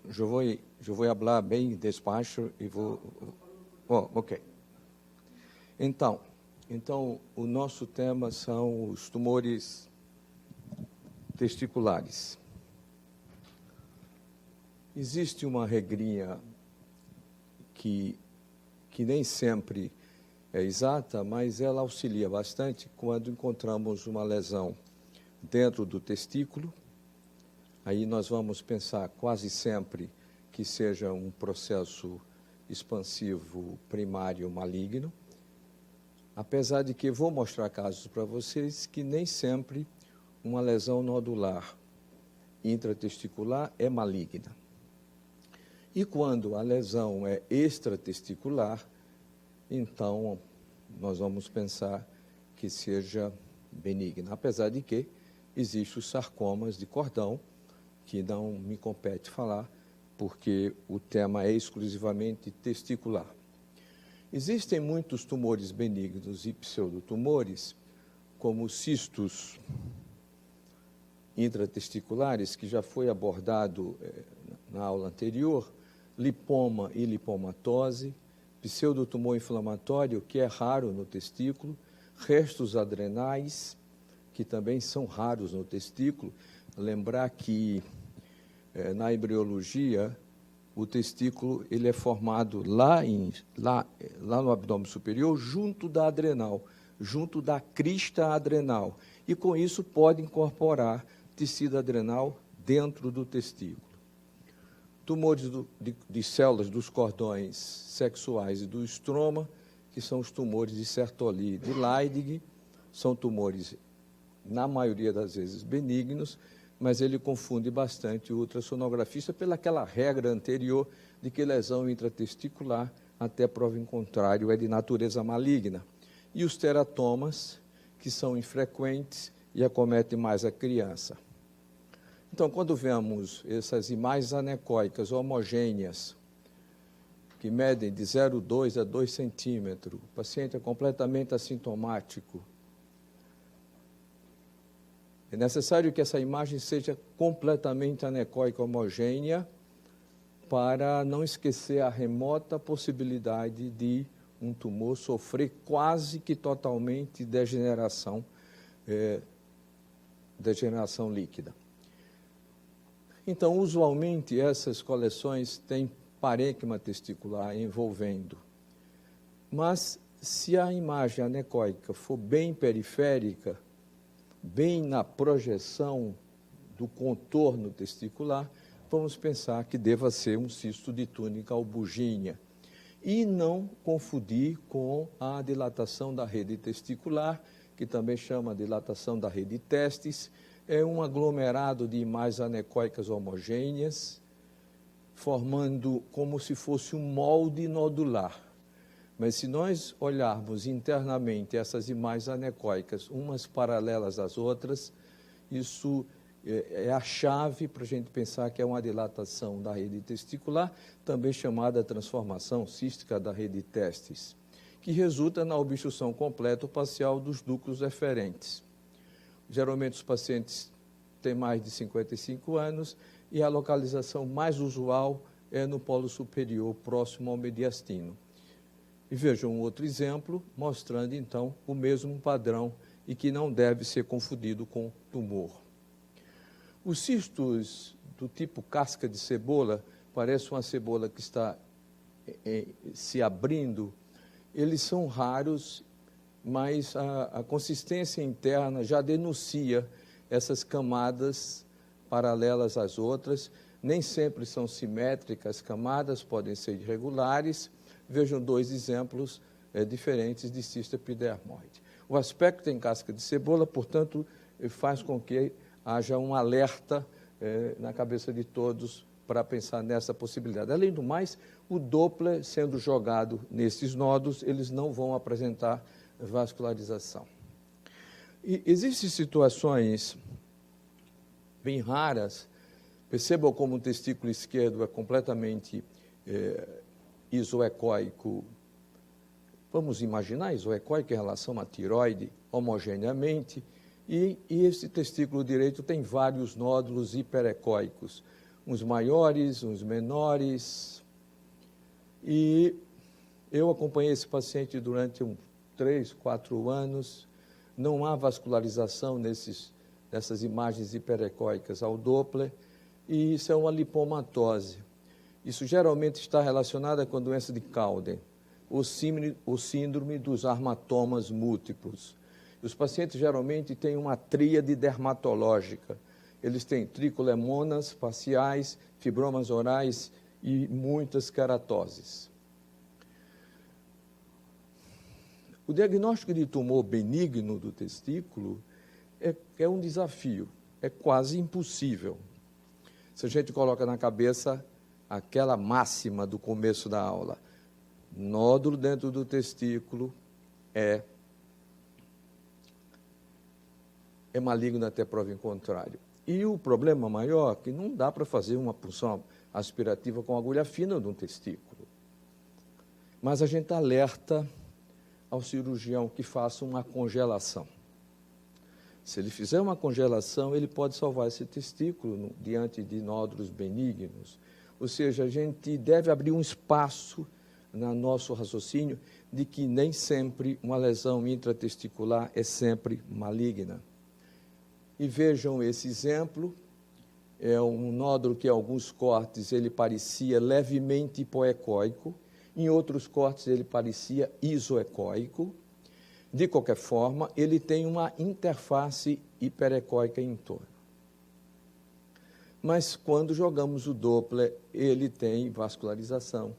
eu vou falar bem despacio e vou... Oh, ok. Então, o nosso tema são os tumores testiculares. Existe uma regrinha que nem sempre é exata, mas ela auxilia bastante quando encontramos uma lesão dentro do testículo. Aí nós vamos pensar quase sempre que seja um processo expansivo primário maligno, apesar de que vou mostrar casos para vocês que nem sempre uma lesão nodular intratesticular é maligna. E quando a lesão é extratesticular, então nós vamos pensar que seja benigna, apesar de que existem os sarcomas de cordão, que não me compete falar, porque o tema é exclusivamente testicular. Existem muitos tumores benignos e pseudotumores, como cistos intratesticulares, que já foi abordado na aula anterior, lipoma e lipomatose, pseudotumor inflamatório, que é raro no testículo, restos adrenais, que também são raros no testículo. Lembrar que na embriologia, o testículo ele é formado lá no abdômen superior, junto da adrenal, junto da crista adrenal. E, com isso, pode incorporar tecido adrenal dentro do testículo. Tumores de células dos cordões sexuais e do estroma, que são os tumores de Sertoli e de Leidig, são tumores, na maioria das vezes, benignos, mas ele confunde bastante o ultrassonografista pelaquela regra anterior de que lesão intratesticular, até prova em contrário, é de natureza maligna. E os teratomas, que são infrequentes e acometem mais a criança. Então, quando vemos essas imagens anecoicas homogêneas, que medem de 0,2 a 2 centímetros, o paciente é completamente assintomático, é necessário que essa imagem seja completamente anecoica homogênea para não esquecer a remota possibilidade de um tumor sofrer quase que totalmente degeneração líquida. Então, usualmente, essas coleções têm parênquima testicular envolvendo. Mas, se a imagem anecoica for bem periférica, bem na projeção do contorno testicular, vamos pensar que deva ser um cisto de túnica albugínea. E não confundir com a dilatação da rede testicular, que também chama dilatação da rede testis, é um aglomerado de imagens anecoicas homogêneas, formando como se fosse um molde nodular. Mas se nós olharmos internamente essas imagens anecoicas, umas paralelas às outras, isso é a chave para a gente pensar que é uma dilatação da rede testicular, também chamada transformação cística da rede testis, que resulta na obstrução completa ou parcial dos núcleos eferentes. Geralmente os pacientes têm mais de 55 anos e a localização mais usual é no polo superior, próximo ao mediastino. E vejam um outro exemplo, mostrando, então, o mesmo padrão e que não deve ser confundido com tumor. Os cistos do tipo casca de cebola, parece uma cebola que está se abrindo, eles são raros, mas a consistência interna já denuncia essas camadas paralelas às outras. Nem sempre são simétricas, camadas podem ser irregulares. Vejam dois exemplos diferentes de cisto epidermoide. O aspecto em casca de cebola, portanto, faz com que haja um alerta na cabeça de todos para pensar nessa possibilidade. Além do mais, o Doppler sendo jogado nesses nódulos, eles não vão apresentar vascularização. E existem situações bem raras, percebam como o testículo esquerdo é completamente isoecóico. Vamos imaginar isoecóico em relação à tiroide homogeneamente, e esse testículo direito tem vários nódulos hiperecóicos. uns maiores, uns menores. E eu acompanhei esse paciente durante 3, 4 anos. Não há vascularização nessas imagens hiperecóicas ao Doppler, e isso é uma lipomatose. Isso geralmente está relacionado com a doença de Cowden, o síndrome dos armatomas múltiplos. Os pacientes geralmente têm uma tríade dermatológica. Eles têm tricolemonas faciais, fibromas orais e muitas queratoses. O diagnóstico de tumor benigno do testículo é um desafio, é quase impossível. Se a gente coloca na cabeça aquela máxima do começo da aula, nódulo dentro do testículo é maligno até prova em contrário. E o problema maior é que não dá para fazer uma punção aspirativa com agulha fina de um testículo. Mas a gente alerta ao cirurgião que faça uma congelação. Se ele fizer uma congelação, ele pode salvar esse testículo diante de nódulos benignos. Ou seja, a gente deve abrir um espaço no nosso raciocínio de que nem sempre uma lesão intratesticular é sempre maligna. E vejam esse exemplo, é um nódulo que em alguns cortes ele parecia levemente hipoecóico, em outros cortes ele parecia isoecóico. De qualquer forma, ele tem uma interface hiperecóica em torno. Mas quando jogamos o Doppler, ele tem vascularização.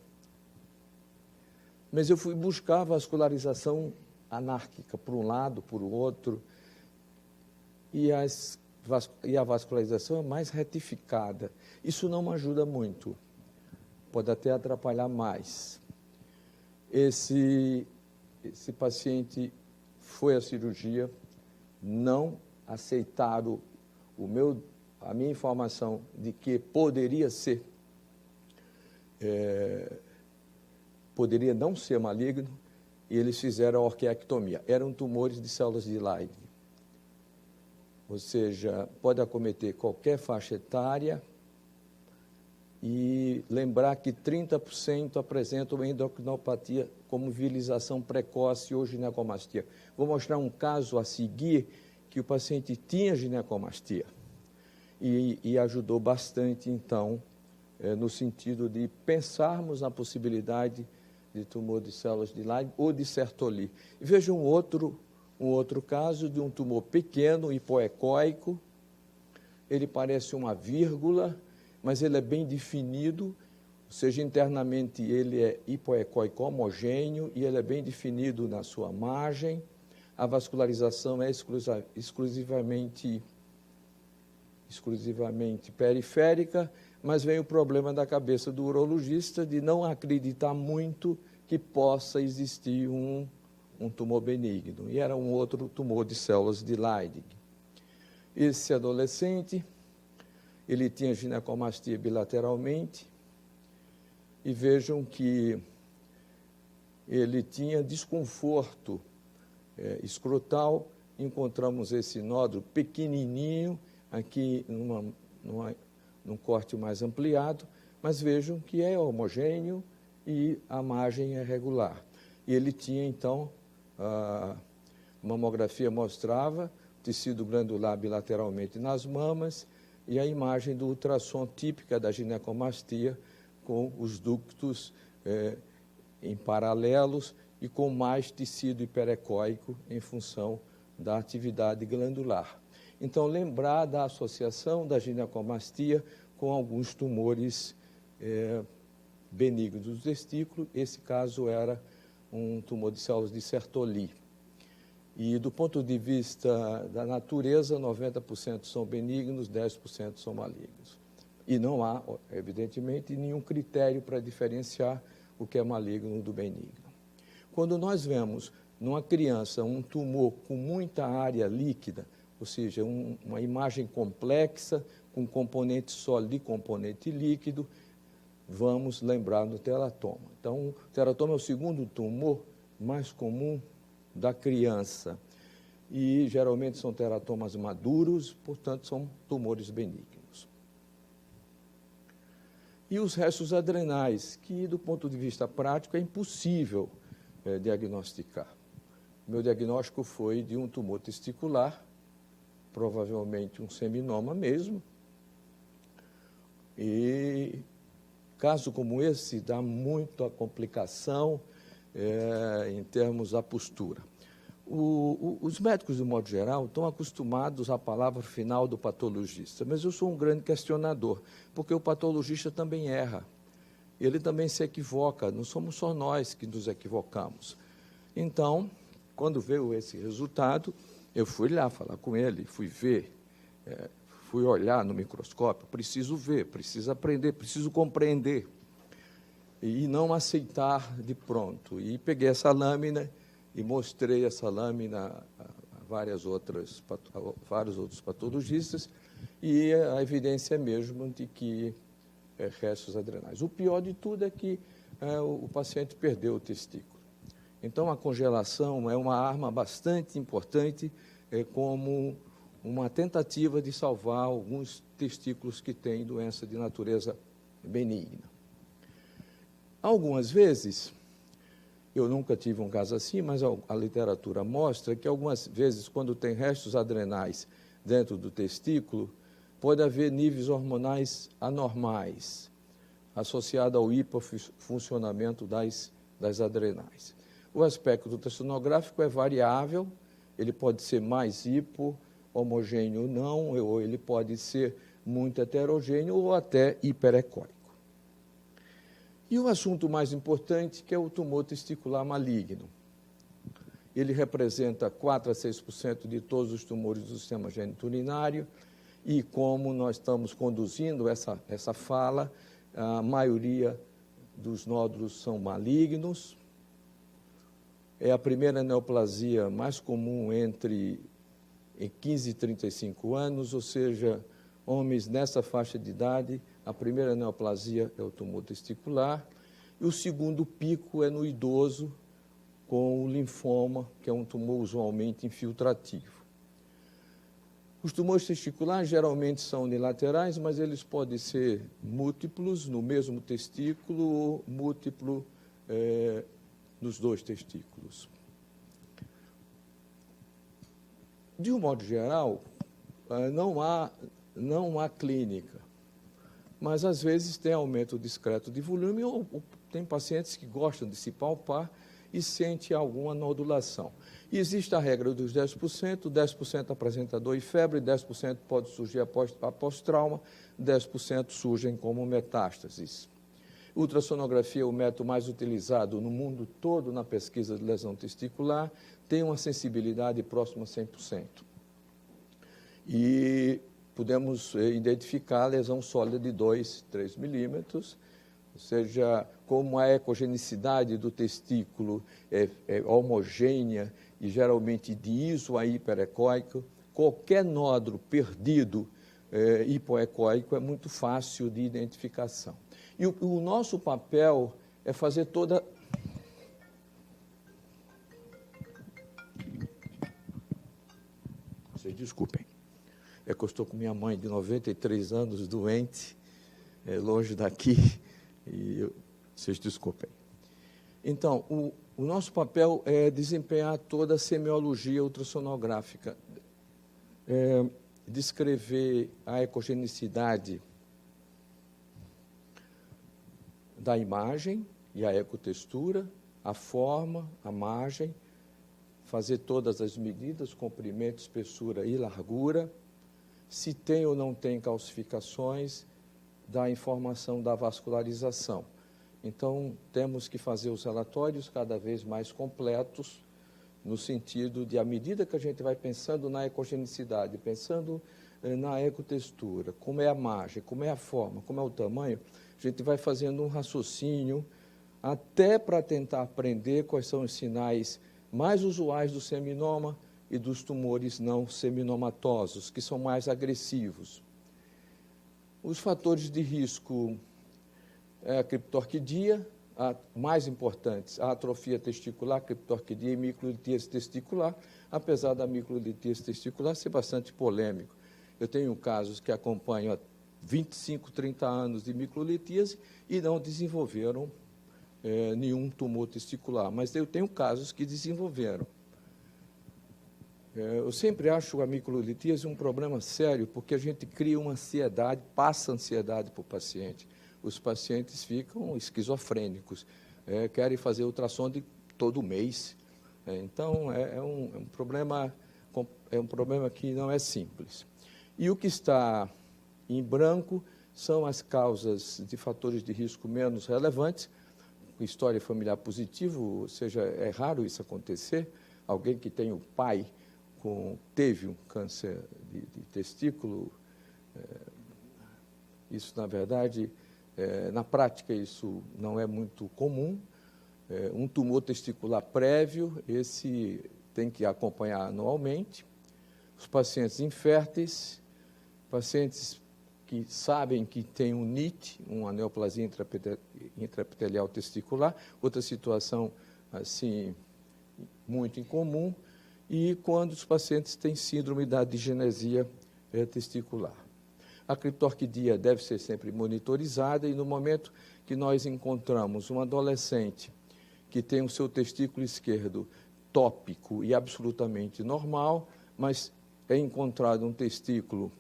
Mas eu fui buscar a vascularização anárquica, por um lado, por outro, e a vascularização é mais retificada. Isso não ajuda muito, pode até atrapalhar mais. Esse paciente foi à cirurgia, não aceitaram a minha informação de que poderia não ser maligno, e eles fizeram a orquiectomia. Eram tumores de células de Leydig. Ou seja, pode acometer qualquer faixa etária, e lembrar que 30% apresentam endocrinopatia como vilização precoce ou ginecomastia. Vou mostrar um caso a seguir que o paciente tinha ginecomastia e ajudou bastante, então, no sentido de pensarmos na possibilidade de tumor de células de Leydig ou de Sertoli. E veja um outro caso de um tumor pequeno, hipoecóico. Ele parece uma vírgula, mas ele é bem definido, ou seja, internamente ele é hipoecóico homogêneo e ele é bem definido na sua margem. A vascularização é exclusivamente periférica, mas vem o problema da cabeça do urologista de não acreditar muito que possa existir um tumor benigno. E era um outro tumor de células de Leydig. Esse adolescente, ele tinha ginecomastia bilateralmente, e vejam que ele tinha desconforto escrotal. Encontramos esse nódulo pequenininho, aqui num corte mais ampliado, mas vejam que é homogêneo e a margem é regular. E ele tinha, então, a mamografia mostrava tecido glandular bilateralmente nas mamas, e a imagem do ultrassom típica da ginecomastia, com os ductos em paralelos e com mais tecido hiperecóico em função da atividade glandular. Então, lembrar da associação da ginecomastia com alguns tumores benignos do testículo. Esse caso era um tumor de células de Sertoli. E, do ponto de vista da natureza, 90% são benignos, 10% são malignos. E não há, evidentemente, nenhum critério para diferenciar o que é maligno do benigno. Quando nós vemos numa criança um tumor com muita área líquida, ou seja, uma imagem complexa, com componente sólido e componente líquido, vamos lembrar do teratoma. Então, o teratoma é o segundo tumor mais comum da criança, e geralmente são teratomas maduros, portanto são tumores benignos. E os restos adrenais, que, do ponto de vista prático, é impossível diagnosticar. Meu diagnóstico foi de um tumor testicular, provavelmente um seminoma mesmo, e caso como esse dá muita complicação em termos da postura. Os médicos, de modo geral, estão acostumados à palavra final do patologista, mas eu sou um grande questionador, porque o patologista também erra, ele também se equivoca, não somos só nós que nos equivocamos. Então, quando veio esse resultado, eu fui lá falar com ele, fui ver, fui olhar no microscópio, preciso ver, preciso aprender, preciso compreender, e não aceitar de pronto. E peguei essa lâmina e mostrei essa lâmina a vários outros patologistas, e a evidência é mesmo de que restos adrenais. O pior de tudo é que o paciente perdeu o testículo. Então, a congelação é uma arma bastante importante como uma tentativa de salvar alguns testículos que têm doença de natureza benigna. Algumas vezes, eu nunca tive um caso assim, mas a literatura mostra que algumas vezes, quando tem restos adrenais dentro do testículo, pode haver níveis hormonais anormais, associados ao hipofuncionamento das adrenais. O aspecto ultrassonográfico é variável, ele pode ser mais hipo-homogêneo ou não, ou ele pode ser muito heterogêneo ou até hiperecóico. E o assunto mais importante, que é o tumor testicular maligno. Ele representa 4 a 6% de todos os tumores do sistema geniturinário, e como nós estamos conduzindo essa fala, a maioria dos nódulos são malignos. É a primeira neoplasia mais comum entre 15 e 35 anos, ou seja, homens nessa faixa de idade, a primeira neoplasia é o tumor testicular, e o segundo pico é no idoso, com o linfoma, que é um tumor usualmente infiltrativo. Os tumores testiculares geralmente são unilaterais, mas eles podem ser múltiplos no mesmo testículo ou múltiplo nos dois testículos. De um modo geral, não há clínica, mas às vezes tem aumento discreto de volume ou tem pacientes que gostam de se palpar e sente alguma nodulação. E existe a regra dos 10%, 10% apresenta dor e febre, 10% pode surgir após trauma, 10% surgem como metástases. Ultrassonografia é o método mais utilizado no mundo todo na pesquisa de lesão testicular, tem uma sensibilidade próxima a 100%. E podemos identificar a lesão sólida de 2, 3 milímetros, ou seja, como a ecogenicidade do testículo é homogênea e geralmente de iso a hiperecóico, qualquer nódulo perdido hipoecóico é muito fácil de identificação. E o nosso papel é fazer toda... Vocês desculpem, é que eu estou com minha mãe de 93 anos, doente, longe daqui, e vocês desculpem. Então, o nosso papel é desempenhar toda a semiologia ultrassonográfica, descrever a ecogenicidade da imagem e a ecotextura, a forma, a margem, fazer todas as medidas, comprimento, espessura e largura, se tem ou não tem calcificações, da informação da vascularização. Então, temos que fazer os relatórios cada vez mais completos, no sentido de, à medida que a gente vai pensando na ecogenicidade, pensando na ecotextura, como é a margem, como é a forma, como é o tamanho, a gente vai fazendo um raciocínio até para tentar aprender quais são os sinais mais usuais do seminoma e dos tumores não seminomatosos, que são mais agressivos. Os fatores de risco é a criptorquidia, mais importantes, a atrofia testicular, criptorquidia e microlitíase testicular, apesar da microlitíase testicular ser bastante polêmico. Eu tenho casos que acompanho 25, 30 anos de microlitíase e não desenvolveram nenhum tumor testicular. Mas eu tenho casos que desenvolveram. Eu sempre acho a microlitíase um problema sério, porque a gente cria uma ansiedade, passa ansiedade para o paciente. Os pacientes ficam esquizofrênicos, querem fazer ultrassom todo mês. Então, é um problema que não é simples. E o que está em branco são as causas de fatores de risco menos relevantes, história familiar positiva, ou seja, é raro isso acontecer, alguém que tem o pai teve um câncer de testículo, isso, na verdade, na prática, isso não é muito comum. Um tumor testicular prévio, esse tem que acompanhar anualmente. Os pacientes inférteis, pacientes que sabem que tem um NIT, uma neoplasia intraepitelial testicular, outra situação assim muito incomum, e quando os pacientes têm síndrome da digenesia testicular. A criptorquidia deve ser sempre monitorizada e no momento que nós encontramos um adolescente que tem o seu testículo esquerdo tópico e absolutamente normal, mas é encontrado um testículo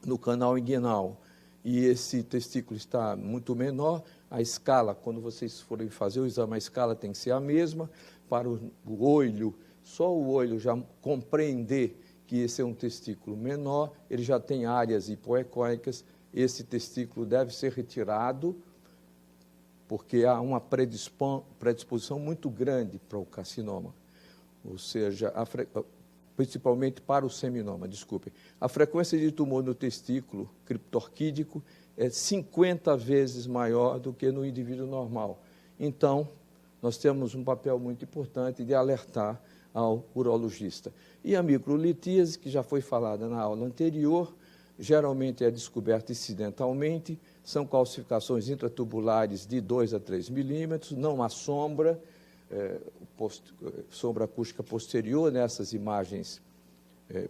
no canal inguinal e esse testículo está muito menor, a escala, quando vocês forem fazer o exame, a escala tem que ser a mesma para o olho. Só o olho já compreender que esse é um testículo menor, ele já tem áreas hipoecóicas, esse testículo deve ser retirado, porque há uma predisposição muito grande para o carcinoma, ou seja, principalmente para o seminoma, desculpem. A frequência de tumor no testículo criptorquídico é 50 vezes maior do que no indivíduo normal. Então, nós temos um papel muito importante de alertar ao urologista. E a microlitíase, que já foi falada na aula anterior, geralmente é descoberta incidentalmente, são calcificações intratubulares de 2 a 3 milímetros, não há sombra, sombra acústica posterior nessas imagens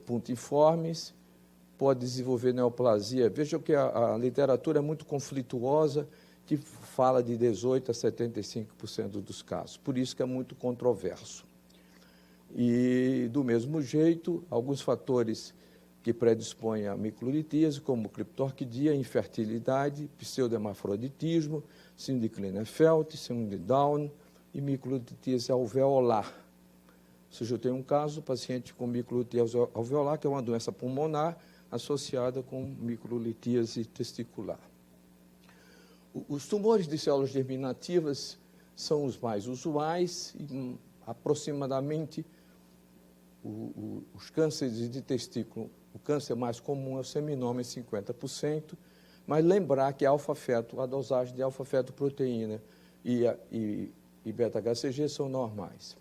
puntiformes, pode desenvolver neoplasia. Vejam que a literatura é muito conflituosa, que fala de 18% a 75% dos casos, por isso que é muito controverso. E, do mesmo jeito, alguns fatores que predispõem à microlitíase, como criptorquidia, infertilidade, pseudohermafroditismo, síndrome de Klinefelter, síndrome de Down e microlitíase alveolar. Ou seja, eu tenho um caso, paciente com microlitíase alveolar, que é uma doença pulmonar associada com microlitíase testicular. Os tumores de células germinativas são os mais usuais, e aproximadamente os cânceres de testículo, o câncer mais comum é o seminoma, em 50%, mas lembrar que alfa-feto, a dosagem de alfa-fetoproteína e beta-HCG são normais.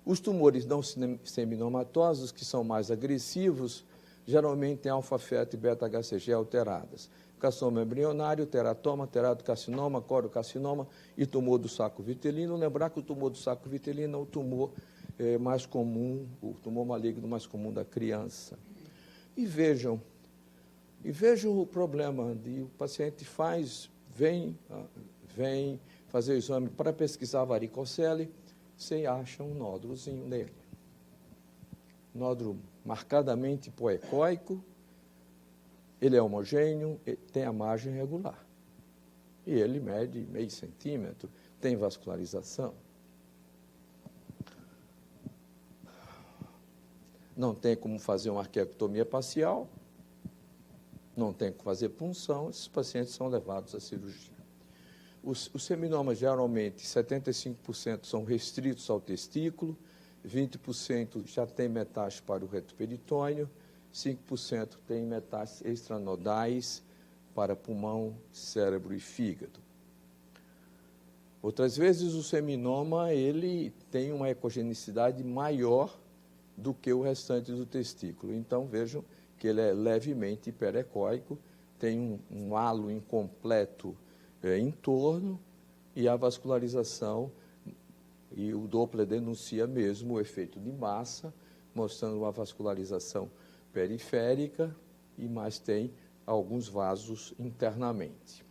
Os tumores não seminomatosos, que são mais agressivos, geralmente têm alfa-feto e beta-HCG alteradas. Carcinoma embrionário, teratoma, teratocarcinoma, corocarcinoma e tumor do saco vitelino. Lembrar que o tumor do saco vitelino é o tumor mais comum, o tumor maligno mais comum da criança. E vejam o problema de o paciente vem fazer o exame para pesquisar varicocele, você acha um nódulozinho nele. Nódulo marcadamente hipoecóico, ele é homogêneo, tem a margem regular. E ele mede meio centímetro, tem vascularização. Não tem como fazer uma arqueectomia parcial, não tem como fazer punção, esses pacientes são levados à cirurgia. Os seminomas, geralmente, 75% são restritos ao testículo, 20% já tem metástase para o reto peritônio, 5% tem metástases extranodais para pulmão, cérebro e fígado. Outras vezes, o seminoma ele tem uma ecogenicidade maior do que o restante do testículo. Então, vejam que ele é levemente hiperecóico, tem um halo incompleto em torno e a vascularização, e o Doppler denuncia mesmo o efeito de massa, mostrando uma vascularização periférica, e mais tem alguns vasos internamente.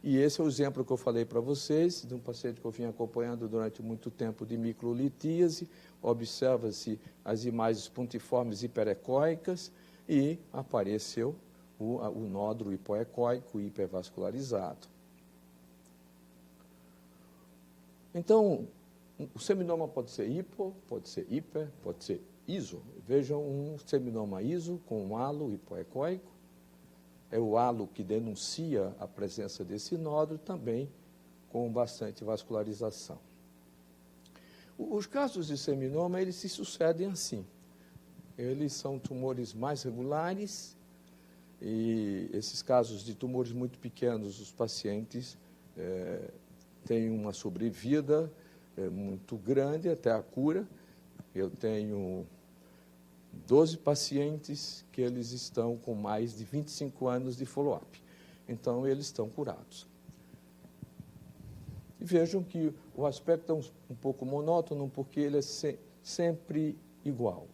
E esse é o exemplo que eu falei para vocês, de um paciente que eu vim acompanhando durante muito tempo de microlitíase. Observa-se as imagens pontiformes hiperecóicas e apareceu o nódulo hipoecóico hipervascularizado. Então, o seminoma pode ser hipo, pode ser hiper, pode ser iso. Vejam um seminoma iso com um halo hipoecóico. É o halo que denuncia a presença desse nódulo, também com bastante vascularização. Os casos de seminoma, eles se sucedem assim. Eles são tumores mais regulares e esses casos de tumores muito pequenos, os pacientes têm uma sobrevida muito grande até a cura. Eu tenho 12 pacientes que eles estão com mais de 25 anos de follow-up. Então, eles estão curados. E vejam que o aspecto é um pouco monótono, porque ele é sempre igual,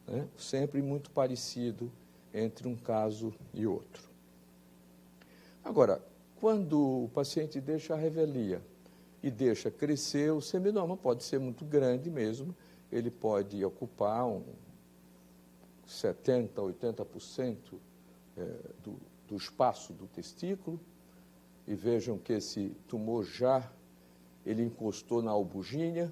né? Sempre muito parecido entre um caso e outro. Agora, quando o paciente deixa a revelia e deixa crescer, o seminoma pode ser muito grande mesmo, ele pode ocupar 70%, 80% do espaço do testículo, e vejam que esse tumor ele encostou na albugínea.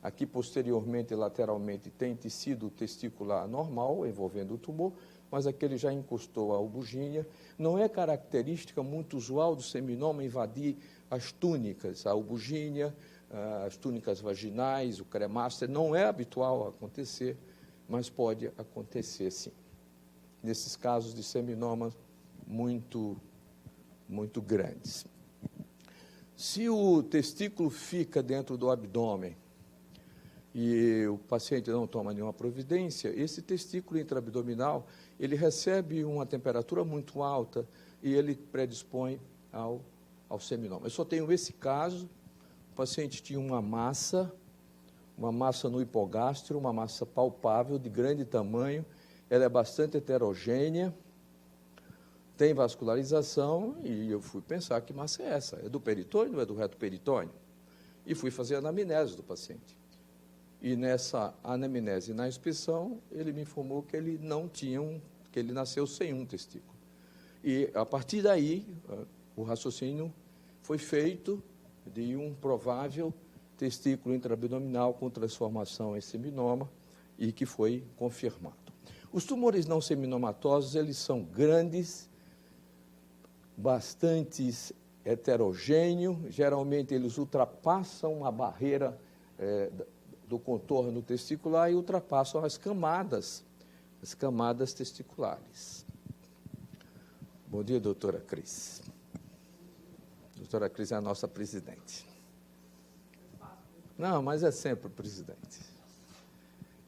Aqui, posteriormente, lateralmente, tem tecido testicular normal envolvendo o tumor, mas aqui ele já encostou a albugínea. Não é característica muito usual do seminoma invadir as túnicas, a albugínea, as túnicas vaginais, o cremáster. Não é habitual acontecer, mas pode acontecer, sim, nesses casos de seminomas muito grandes. Se o testículo fica dentro do abdômen e o paciente não toma nenhuma providência, esse testículo intraabdominal, ele recebe uma temperatura muito alta e ele predispõe ao seminoma. Eu só tenho esse caso. O paciente tinha uma massa no hipogástrio, uma massa palpável, de grande tamanho, ela é bastante heterogênea, tem vascularização, e eu fui pensar que massa é essa? É do peritônio ou é do reto peritônio? E fui fazer a anamnese do paciente. E nessa anamnese, na inspeção, ele me informou que ele que ele nasceu sem um testículo. E, a partir daí, o raciocínio foi feito de um provável testículo intraabdominal com transformação em seminoma e que foi confirmado. Os tumores não seminomatosos, eles são grandes, bastante heterogêneos, geralmente eles ultrapassam a barreira do contorno testicular e ultrapassam as camadas testiculares. Bom dia, doutora Cris. Doutora Cris é a nossa presidente. Não, mas é sempre o presidente.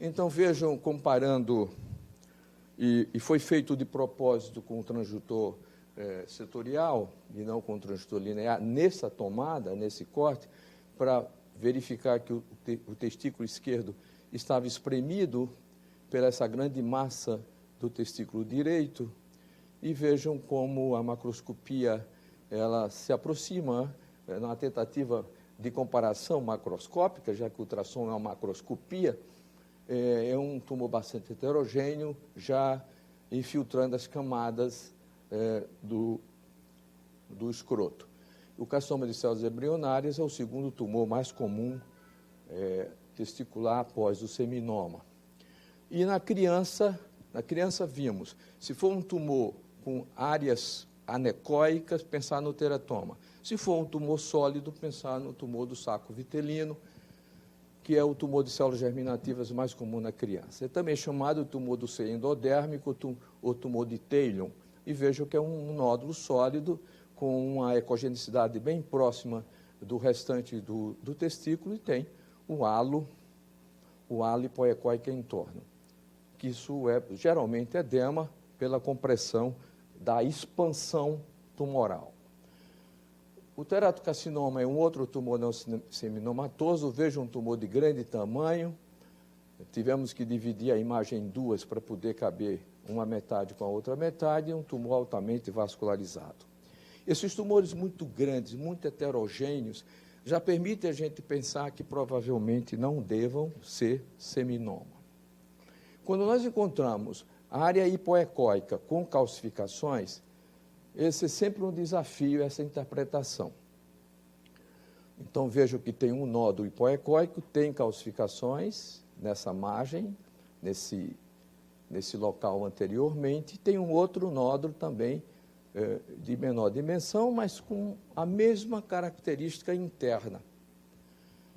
Então, vejam, comparando, e foi feito de propósito com o transdutor setorial, e não com o transdutor linear, nessa tomada, nesse corte, para verificar que o testículo esquerdo estava espremido pela essa grande massa do testículo direito, e vejam como a macroscopia ela se aproxima numa tentativa de comparação macroscópica, já que o ultrassom é uma macroscopia, é um tumor bastante heterogêneo, já infiltrando as camadas do escroto. O carcinoma de células embrionárias é o segundo tumor mais comum testicular após o seminoma. E na criança vimos, se for um tumor com áreas anecóicas, pensar no teratoma. Se for um tumor sólido, pensar no tumor do saco vitelino, que é o tumor de células germinativas mais comum na criança. É também chamado de tumor do seio endodérmico ou tumor de Theilon. E vejam que é um nódulo sólido com uma ecogenicidade bem próxima do restante do testículo e tem o halo hipoecóico em torno. Que isso é geralmente edema pela compressão da expansão tumoral. O teratocarcinoma é um outro tumor não seminomatoso. Veja um tumor de grande tamanho, tivemos que dividir a imagem em duas para poder caber uma metade com a outra metade, e um tumor altamente vascularizado. Esses tumores muito grandes, muito heterogêneos, já permitem a gente pensar que provavelmente não devam ser seminoma. Quando nós encontramos a área hipoecóica com calcificações, esse é sempre um desafio, essa interpretação. Então, vejo que tem um nódulo hipoecóico, tem calcificações nessa margem, nesse local anteriormente, tem um outro nódulo também de menor dimensão, mas com a mesma característica interna.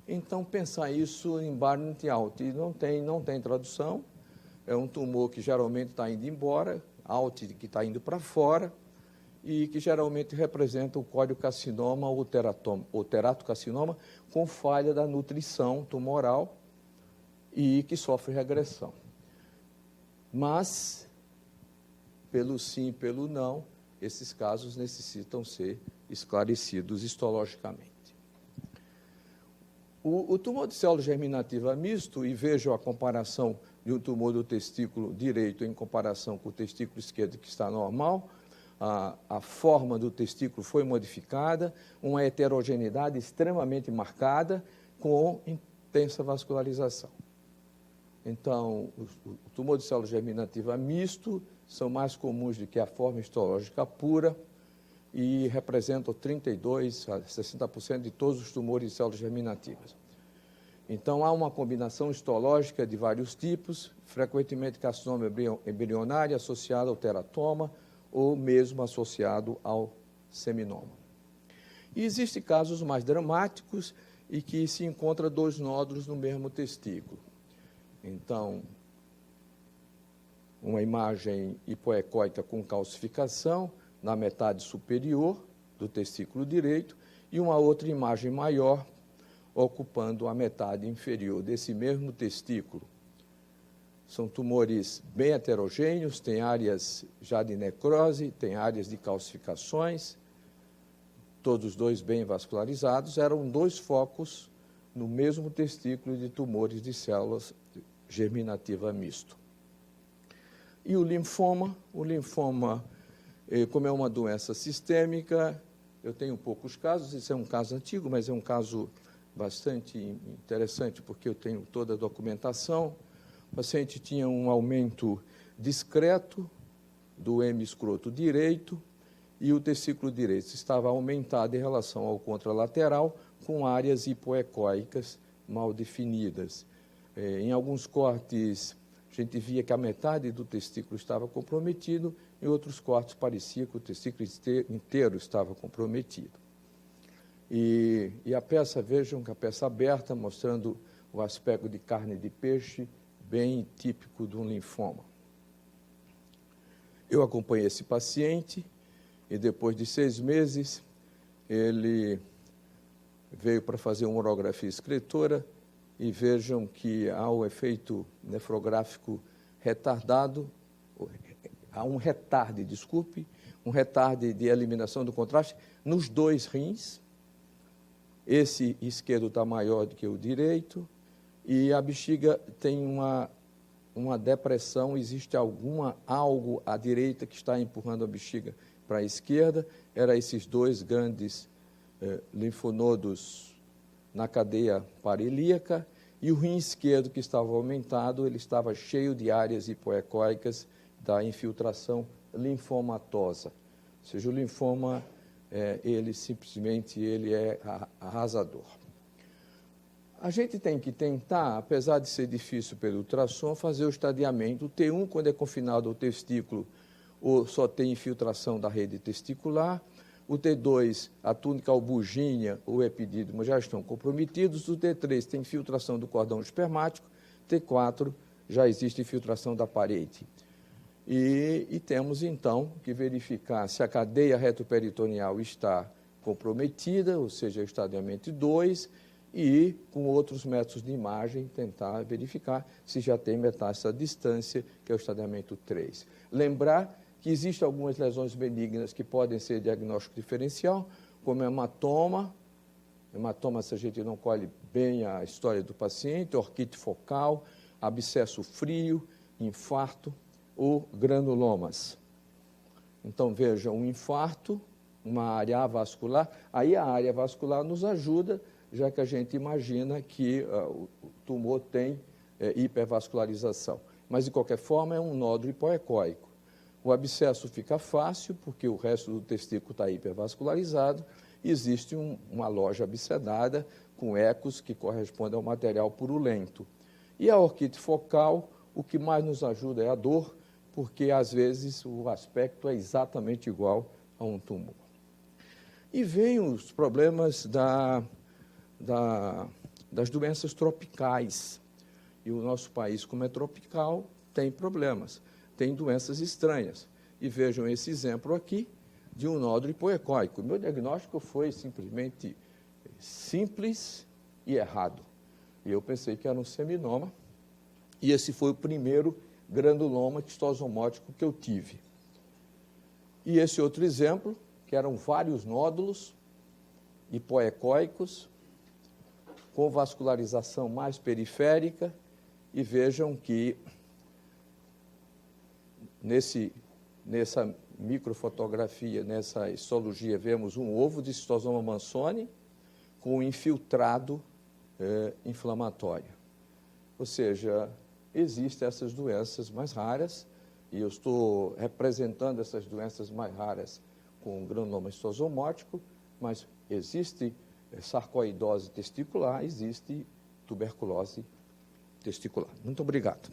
Então, pensar isso em Barnett-Alt não tem tradução, é um tumor que geralmente está indo embora, Alt que está indo para fora, e que geralmente representa o córiocarcinoma ou teratocarcinoma com falha da nutrição tumoral e que sofre regressão. Mas, pelo sim e pelo não, esses casos necessitam ser esclarecidos histologicamente. O tumor de célula germinativa misto, e vejo a comparação de um tumor do testículo direito em comparação com o testículo esquerdo que está normal, a forma do testículo foi modificada, uma heterogeneidade extremamente marcada, com intensa vascularização. Então, o tumor de célula germinativa misto são mais comuns do que a forma histológica pura e representam 32% a 60% de todos os tumores de células germinativas. Então, há uma combinação histológica de vários tipos, frequentemente carcinoma embrionário associado ao teratoma ou mesmo associado ao seminoma. E existem casos mais dramáticos e que se encontram dois nódulos no mesmo testículo. Então, uma imagem hipoecóica com calcificação na metade superior do testículo direito e uma outra imagem maior ocupando a metade inferior desse mesmo testículo. São tumores bem heterogêneos, tem áreas já de necrose, tem áreas de calcificações, todos dois bem vascularizados. Eram dois focos no mesmo testículo de tumores de células germinativa misto. E o linfoma, como é uma doença sistêmica, eu tenho poucos casos, esse é um caso antigo, mas é um caso bastante interessante, porque eu tenho toda a documentação. O paciente tinha um aumento discreto do hemiescroto direito e o testículo direito estava aumentado em relação ao contralateral, com áreas hipoecóicas mal definidas. Em alguns cortes, a gente via que a metade do testículo estava comprometido, em outros cortes parecia que o testículo inteiro estava comprometido. E a peça, vejam que a peça aberta, mostrando o aspecto de carne de peixe, bem típico de um linfoma. Eu acompanhei esse paciente e depois de 6 meses, ele veio para fazer uma urografia excretora e vejam que há o efeito nefrográfico retardado, há um retarde de eliminação do contraste nos dois rins. Esse esquerdo está maior do que o direito e a bexiga tem uma depressão, existe algo à direita que está empurrando a bexiga para a esquerda. Eram esses dois grandes linfonodos na cadeia paralíaca, e o rim esquerdo que estava aumentado, ele estava cheio de áreas hipoecóicas da infiltração linfomatosa. Ou seja, o linfoma, ele é arrasador. A gente tem que tentar, apesar de ser difícil pelo ultrassom, fazer o estadiamento. O T1, quando é confinado ao testículo, ou só tem infiltração da rede testicular. O T2, a túnica albugínea ou epidídimo já estão comprometidos. O T3 tem infiltração do cordão espermático. T4 já existe infiltração da parede. E temos, então, que verificar se a cadeia retroperitoneal está comprometida, ou seja, o estadiamento 2, e, com outros métodos de imagem, tentar verificar se já tem metástase à distância, que é o estadiamento 3. Lembrar que existem algumas lesões benignas que podem ser diagnóstico diferencial, como hematoma. Hematoma, se a gente não colhe bem a história do paciente, orquite focal, abscesso frio, infarto ou granulomas. Então, veja, um infarto, uma área avascular, aí a área vascular nos ajuda, já que a gente imagina que o tumor tem hipervascularização. Mas, de qualquer forma, é um nódulo hipoecóico. O abscesso fica fácil, porque o resto do testículo está hipervascularizado, e existe uma loja abscedada com ecos que corresponde ao material purulento. E a orquite focal, o que mais nos ajuda é a dor, porque às vezes o aspecto é exatamente igual a um tumor. E vem os problemas das doenças tropicais. E o nosso país, como é tropical, tem problemas, tem doenças estranhas. E vejam esse exemplo aqui de um nódulo hipoecóico. O meu diagnóstico foi simplesmente simples e errado. E eu pensei que era um seminoma, e esse foi o primeiro granuloma xistosomótico que eu tive. E esse outro exemplo, que eram vários nódulos hipoecóicos, com vascularização mais periférica, e vejam que nessa microfotografia, nessa histologia, vemos um ovo de citosoma mansoni com infiltrado inflamatório. Ou seja, existem essas doenças mais raras, e eu estou representando essas doenças mais raras com granuloma citosomótico, mas existe sarcoidose testicular, existe tuberculose testicular. Muito obrigado.